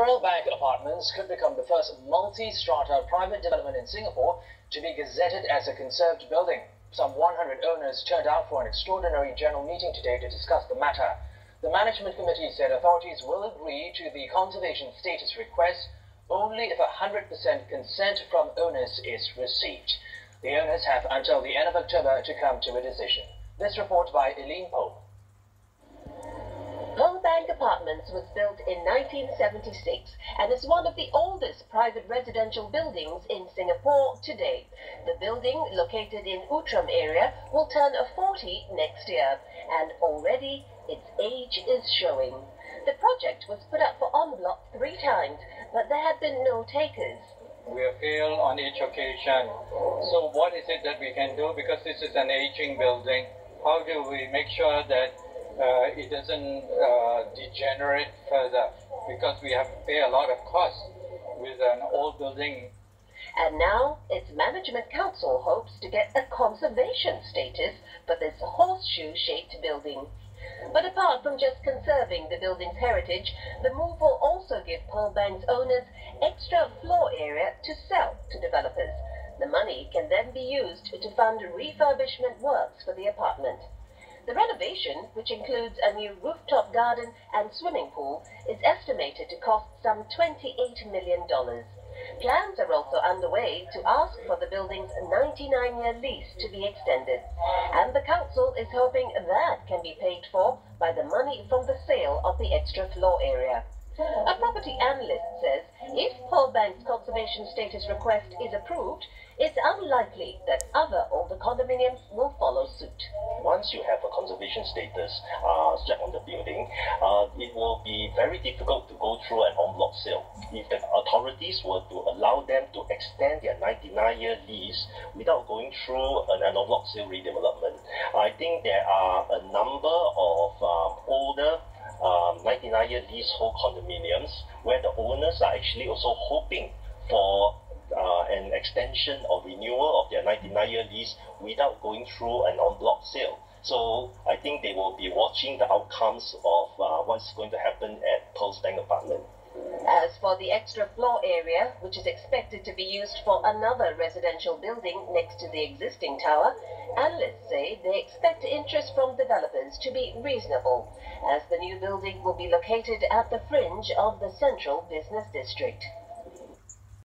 Pearlbank Apartments could become the first multi-strata private development in Singapore to be gazetted as a conserved building. Some 100 owners turned out for an extraordinary general meeting today to discuss the matter. The management committee said authorities will agree to the conservation status request only if 100% consent from owners is received. The owners have until the end of October to come to a decision. This report by Eileen Pope. Pearlbank Apartments was built in 1976 and is one of the oldest private residential buildings in Singapore today. The building, located in Outram area, will turn 40 next year, and already its age is showing. The project was put up for en bloc 3 times, but there have been no takers. We have failed on each occasion. So what is it that we can do? Because this is an aging building, how do we make sure that it doesn't degenerate further, because we have to pay a lot of costs with an old building. And now its management council hopes to get a conservation status for this horseshoe-shaped building. But apart from just conserving the building's heritage, the move will also give Pearlbank's owners extra floor area to sell to developers. The money can then be used to fund refurbishment works for the apartment. The renovation, which includes a new rooftop garden and swimming pool, is estimated to cost some $28 million. Plans are also underway to ask for the building's 99-year lease to be extended, and the council is hoping that can be paid for by the money from the sale of the extra floor area. A property analyst says if Pearlbank's conservation status request is approved, it's unlikely that other older condominiums will follow suit. Once you have a conservation status set on the building, it will be very difficult to go through an en bloc sale. If the authorities were to allow them to extend their 99-year lease without going through an en bloc sale redevelopment, I think there are a number of older 99-year leasehold condominiums where the owners are actually also hoping for an extension or renewal of their 99-year lease without going through an en bloc sale. So I think they will be watching the outcomes of what's going to happen at Pearlbank Apartment. As for the extra floor area, which is expected to be used for another residential building next to the existing tower, analysts say they expect interest from developers to be reasonable, as the new building will be located at the fringe of the central business district.